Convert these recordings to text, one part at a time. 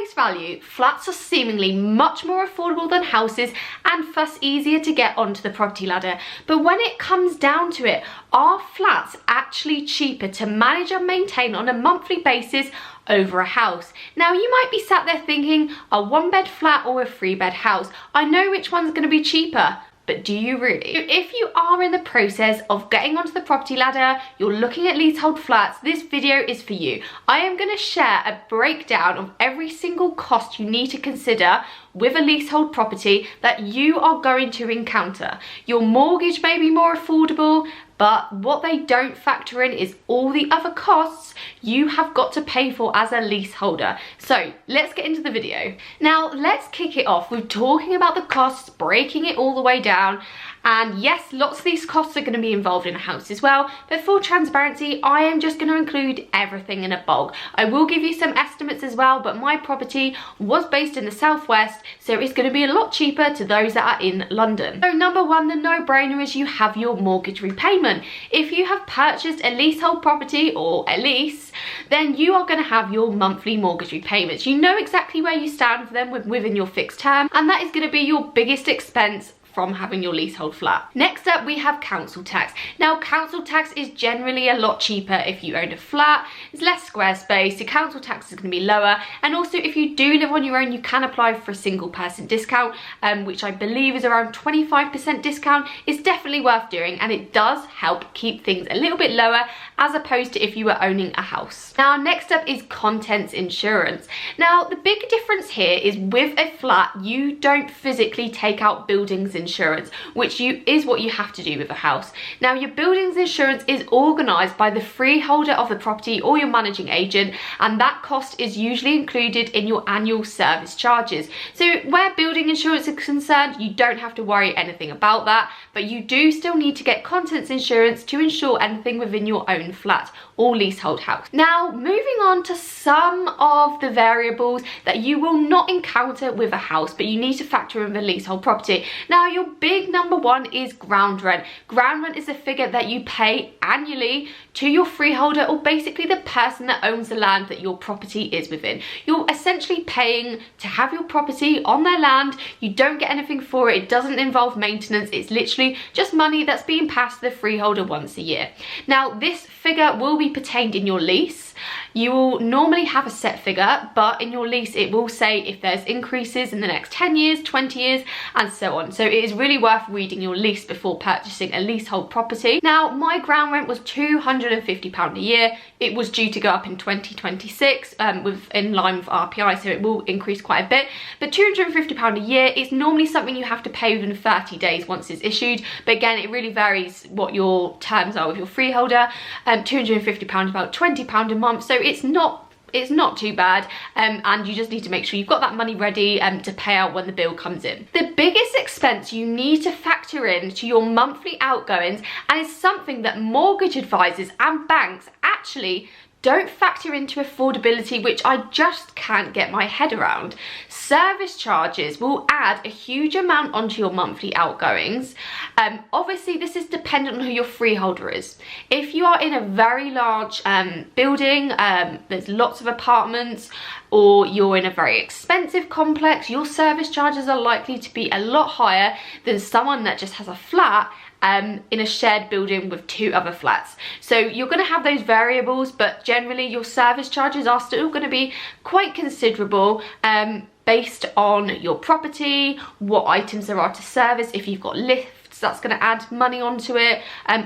face value, flats are seemingly much more affordable than houses and thus easier to get onto the property ladder. But when it comes down to it, are flats actually cheaper to manage and maintain on a monthly basis over a house? Now you might be sat there thinking, a 1-bed flat or a 3-bed house? I know which one's going to be cheaper. But do you really? If you are in the process of getting onto the property ladder, you're looking at leasehold flats, this video is for you. I am going to share a breakdown of every single cost you need to consider with a leasehold property that you are going to encounter. Your mortgage may be more affordable, but what they don't factor in is all the other costs you have got to pay for as a leaseholder. So let's get into the video. Now let's kick it off with talking about the costs, breaking it all the way down. And yes, lots of these costs are going to be involved in a house as well, but for transparency, I am just going to include everything in a bulk. I will give you some estimates as well, but my property was based in the southwest, so it's going to be a lot cheaper to those that are in London. So number one, the no-brainer is you have your mortgage repayment. If you have purchased a leasehold property or a lease, then you are going to have your monthly mortgage repayments. You know exactly where you stand for them within your fixed term, and that is going to be your biggest expense from having your leasehold flat. Next up, we have council tax. Now, council tax is generally a lot cheaper if you own a flat. It's less square space, your council tax is going to be lower. And also, if you do live on your own, you can apply for a single person discount, which I believe is around 25% discount. It's definitely worth doing, and it does help keep things a little bit lower as opposed to if you were owning a house. Now, next up is contents insurance. Now, the big difference here is with a flat, you don't physically take out buildings insurance, which is what you have to do with a house. Now, your buildings insurance is organised by the freeholder of the property or your managing agent, and that cost is usually included in your annual service charges. So where building insurance is concerned, you don't have to worry anything about that, but you do still need to get contents insurance to insure anything within your own flat or leasehold house. Now, moving on to some of the variables that you will not encounter with a house, but you need to factor in the leasehold property. Now, your big number one is ground rent. Ground rent is the figure that you pay annually to your freeholder, or basically the person that owns the land that your property is within. You're essentially paying to have your property on their land. You don't get anything for it. It doesn't involve maintenance. It's literally just money that's being passed to the freeholder once a year. Now, this figure will be pertained in your lease. You will normally have a set figure, but in your lease it will say if there's increases in the next 10 years, 20 years, and so on. So it is really worth reading your lease before purchasing a leasehold property. Now, my ground rent was £250 a year. It was due to go up in 2026 in line with RPI, so it will increase quite a bit. But £250 a year is normally something you have to pay within 30 days once it's issued. But again, it really varies what your terms are with your freeholder. £250 is about £20 a month, so it's not too bad, and you just need to make sure you've got that money ready to pay out when the bill comes in. The biggest expense you need to factor in to your monthly outgoings, and is something that mortgage advisors and banks actually don't factor into affordability, which I just can't get my head around. Service charges will add a huge amount onto your monthly outgoings. Obviously, this is dependent on who your freeholder is. If you are in a very large building, there's lots of apartments, or you're in a very expensive complex, your service charges are likely to be a lot higher than someone that just has a flat in a shared building with 2 other flats. So you're going to have those variables, but generally your service charges are still going to be quite considerable based on your property, what items there are to service. If you've got lifts, that's going to add money onto it,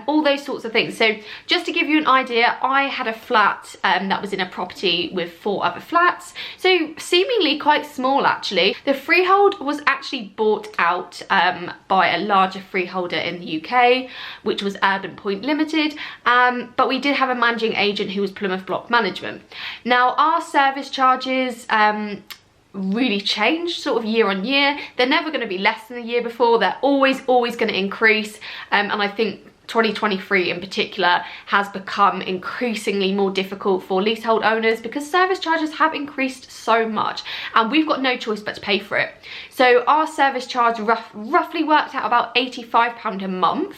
all those sorts of things. So just to give you an idea, I had a flat that was in a property with 4 other flats, so seemingly quite small actually. The freehold was actually bought out by a larger freeholder in the UK, which was Urban Point Limited, but we did have a managing agent who was Plymouth Block Management. Now, our service charges really change sort of year on year. They're never going to be less than the year before. They're always going to increase, and I think 2023 in particular has become increasingly more difficult for leasehold owners because service charges have increased so much and we've got no choice but to pay for it. So our service charge roughly worked out about £85 a month.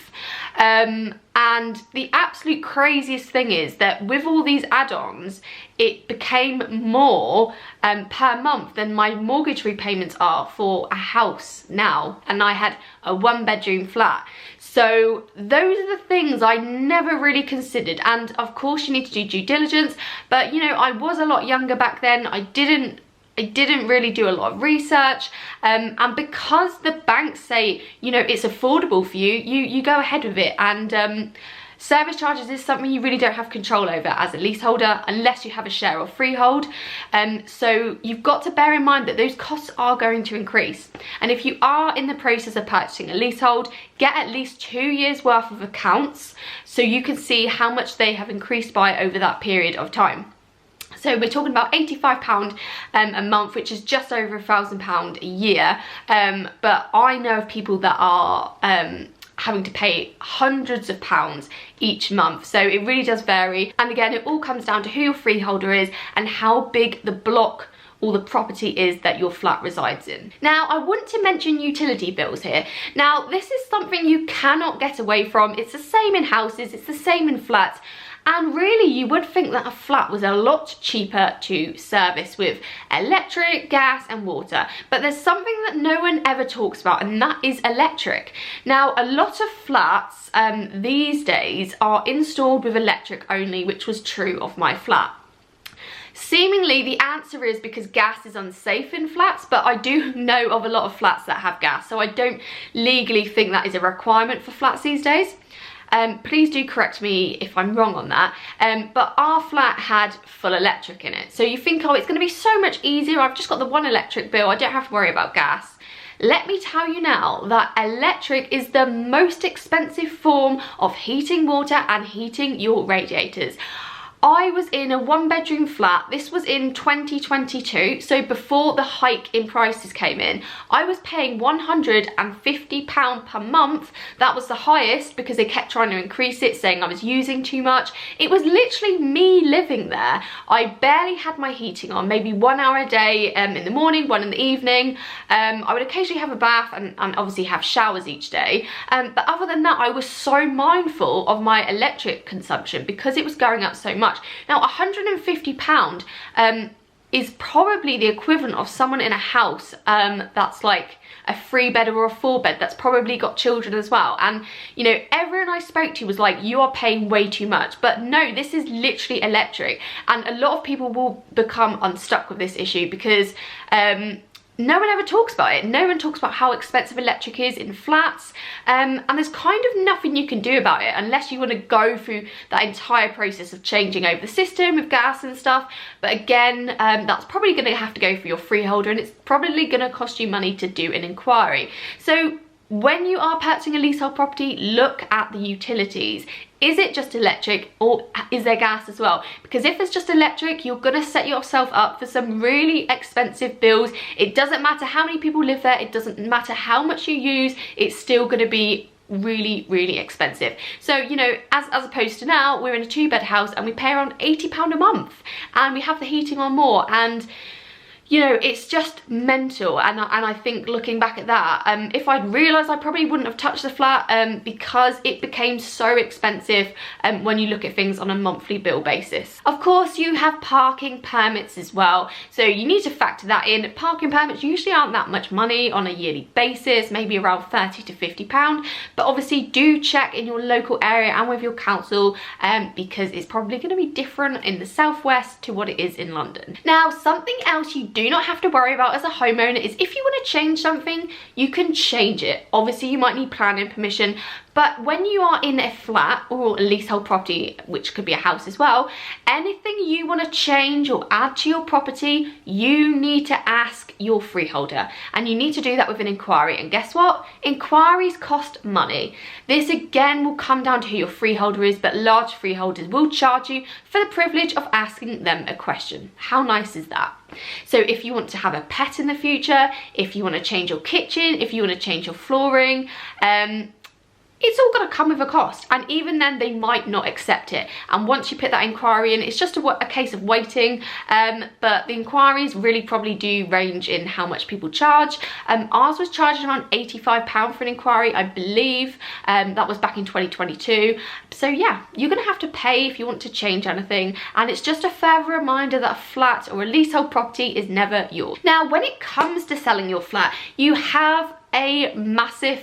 And the absolute craziest thing is that with all these add-ons, it became more per month than my mortgage repayments are for a house now. And I had a 1-bedroom flat. So those are the things I never really considered. And of course you need to do due diligence, but you know, I was a lot younger back then. I didn't really do a lot of research, and because the banks say, you know, it's affordable for you, you go ahead with it. And service charges is something you really don't have control over as a leaseholder unless you have a share or freehold. So you've got to bear in mind that those costs are going to increase. And if you are in the process of purchasing a leasehold, get at least 2 years worth of accounts so you can see how much they have increased by over that period of time. So we're talking about £85 a month, which is just over £1,000 a year. But I know of people that are having to pay hundreds of pounds each month. So it really does vary. And again, it all comes down to who your freeholder is and how big the block or the property is that your flat resides in. Now, I want to mention utility bills here. Now, this is something you cannot get away from. It's the same in houses, it's the same in flats. And really, you would think that a flat was a lot cheaper to service with electric, gas and water. But there's something that no one ever talks about, and that is electric. Now, a lot of flats these days are installed with electric only, which was true of my flat. Seemingly the answer is because gas is unsafe in flats, but I do know of a lot of flats that have gas, so I don't legally think that is a requirement for flats these days. Please do correct me if I'm wrong on that, but our flat had full electric in it. So you think, oh, it's going to be so much easier, I've just got the one electric bill, I don't have to worry about gas. Let me tell you now that electric is the most expensive form of heating water and heating your radiators. I was in a 1-bedroom flat. This was in 2022, so before the hike in prices came in. I was paying £150 per month. That was the highest because they kept trying to increase it, saying I was using too much. It was literally me living there. I barely had my heating on, maybe 1 hour a day in the morning, 1 in the evening. I would occasionally have a bath and obviously have showers each day. But other than that, I was so mindful of my electric consumption because it was going up so much. Now, £150 is probably the equivalent of someone in a house that's like a 3-bed or a 4-bed that's probably got children as well. And you know, everyone I spoke to was like, you are paying way too much. But no, this is literally electric, and a lot of people will become unstuck with this issue because no one ever talks about it. No one talks about how expensive electric is in flats, and there's kind of nothing you can do about it unless you want to go through that entire process of changing over the system with gas and stuff. But again, that's probably going to have to go for your freeholder, and it's probably going to cost you money to do an inquiry. So when you are purchasing a leasehold property, look at the utilities. Is it just electric or is there gas as well? Because if it's just electric, you're gonna set yourself up for some really expensive bills. It doesn't matter how many people live there, it doesn't matter how much you use, it's still gonna be really expensive. So you know, as opposed to now, we're in a 2-bed house and we pay around £80 a month and we have the heating on more, and you know, it's just mental. And I think looking back at that, if I'd realised, I probably wouldn't have touched the flat because it became so expensive when you look at things on a monthly bill basis. Of course, you have parking permits as well, so you need to factor that in. Parking permits usually aren't that much money on a yearly basis, maybe around £30 to £50, but obviously do check in your local area and with your council because it's probably going to be different in the southwest to what it is in London. Now, something else you do not have to worry about as a homeowner is if you want to change something, you can change it. Obviously, you might need planning permission, but when you are in a flat or a leasehold property, which could be a house as well, anything you want to change or add to your property, you need to ask your freeholder, and you need to do that with an inquiry. And guess what? Inquiries cost money. This again will come down to who your freeholder is, but large freeholders will charge you for the privilege of asking them a question. How nice is that? So if you want to have a pet in the future, if you want to change your kitchen, if you want to change your flooring, it's all going to come with a cost, and even then they might not accept it. And once you put that inquiry in, it's just a case of waiting. But the inquiries really probably do range in how much people charge. Ours was charging around £85 for an inquiry, I believe. That was back in 2022. So yeah, you're going to have to pay if you want to change anything, and it's just a further reminder that a flat or a leasehold property is never yours. Now, when it comes to selling your flat, you have a massive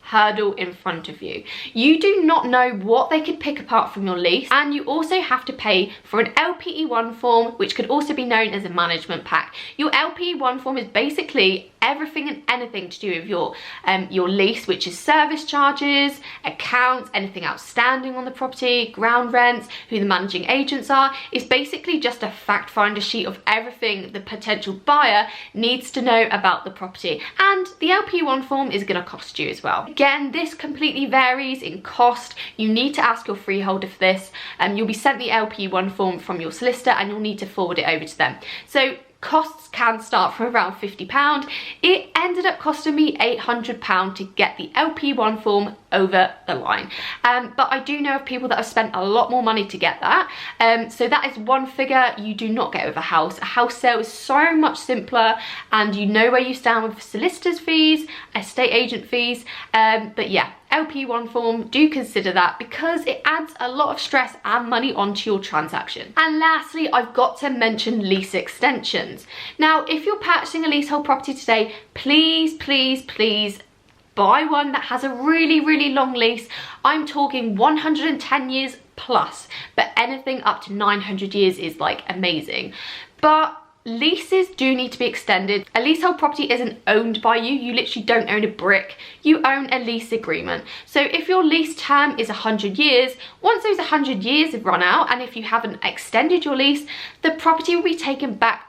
hurdle in front of you. You do not know what they could pick apart from your lease, and you also have to pay for an LPE1 form, which could also be known as a management pack. Your LPE1 form is basically everything and anything to do with your lease, which is service charges, accounts, anything outstanding on the property, ground rents, who the managing agents are. It's basically just a fact finder sheet of everything the potential buyer needs to know about the property, and the LPE1 form is going to cost you as well. Again, this completely varies in cost. You need to ask your freeholder for this, and you'll be sent the LPE1 form from your solicitor, and you'll need to forward it over to them. So costs can start from around £50. It ended up costing me £800 to get the LP1 form over the line. But I do know of people that have spent a lot more money to get that. So that is one figure you do not get with a house. A house sale is so much simpler, and you know where you stand with solicitors' fees, estate agent fees. But yeah, LP1 form, do consider that, because it adds a lot of stress and money onto your transaction. And lastly, I've got to mention lease extensions. Now, if you're purchasing a leasehold property today, please, please, please buy one that has a really, really long lease. I'm talking 110 years plus, but anything up to 900 years is like amazing. But leases do need to be extended. A leasehold property isn't owned by you. You literally don't own a brick. You own a lease agreement. So if your lease term is 100 years, once those 100 years have run out, and if you haven't extended your lease, the property will be taken back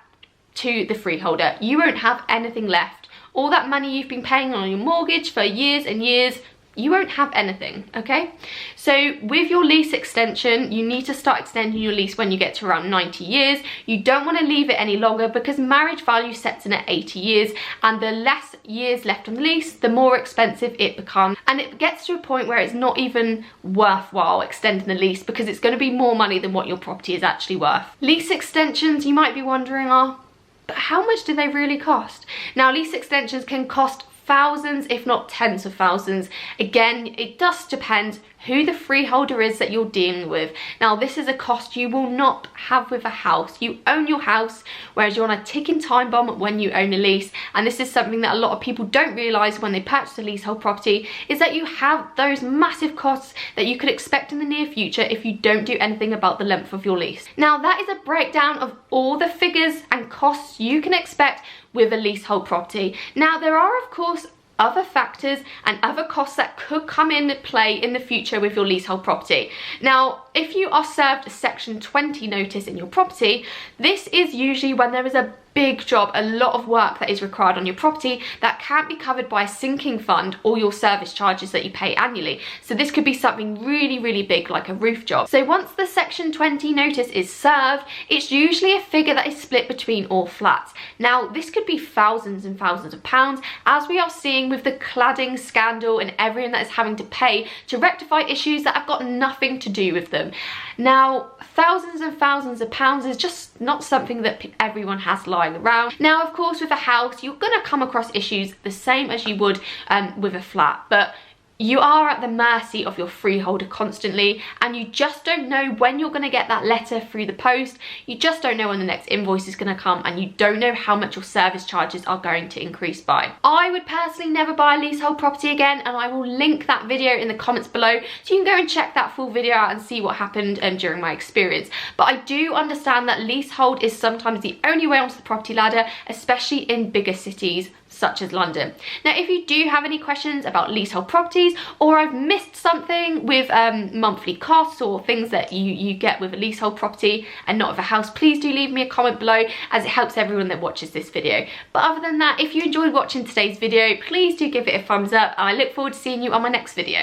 to the freeholder. You won't have anything left. All that money you've been paying on your mortgage for years and years, you won't have anything, okay? So with your lease extension, you need to start extending your lease when you get to around 90 years. You don't want to leave it any longer, because marriage value sets in at 80 years, and the less years left on the lease, the more expensive it becomes. And it gets to a point where it's not even worthwhile extending the lease, because it's going to be more money than what your property is actually worth. Lease extensions, you might be wondering, but how much do they really cost? Now, lease extensions can cost thousands, if not tens of thousands. Again, it does depend who the freeholder is that you're dealing with. Now, this is a cost you will not have with a house. You own your house, whereas you're on a ticking time bomb when you own a lease. And this is something that a lot of people don't realise when they purchase a leasehold property, is that you have those massive costs that you could expect in the near future if you don't do anything about the length of your lease. Now, that is a breakdown of all the figures and costs you can expect with a leasehold property. Now, there are of course other factors and other costs that could come in play in the future with your leasehold property. Now, if you are served a Section 20 notice in your property, this is usually when there is a big job, a lot of work that is required on your property that can't be covered by a sinking fund or your service charges that you pay annually. So this could be something really, really big, like a roof job. So once the Section 20 notice is served, it's usually a figure that is split between all flats. Now, this could be thousands and thousands of pounds, as we are seeing with the cladding scandal and everyone that is having to pay to rectify issues that have got nothing to do with them. Now, thousands and thousands of pounds is just not something that everyone has lying around. Now, of course, with a house, you're going to come across issues the same as you would with a flat, but you are at the mercy of your freeholder constantly, and you just don't know when you're going to get that letter through the post. You just don't know when the next invoice is going to come, and you don't know how much your service charges are going to increase by. I would personally never buy a leasehold property again, and I will link that video in the comments below so you can go and check that full video out and see what happened during my experience. But I do understand that leasehold is sometimes the only way onto the property ladder, especially in bigger cities such as London. Now, if you do have any questions about leasehold properties, or I've missed something with monthly costs or things that you get with a leasehold property and not with a house, please do leave me a comment below, as it helps everyone that watches this video. But other than that, if you enjoyed watching today's video, please do give it a thumbs up, and I look forward to seeing you on my next video.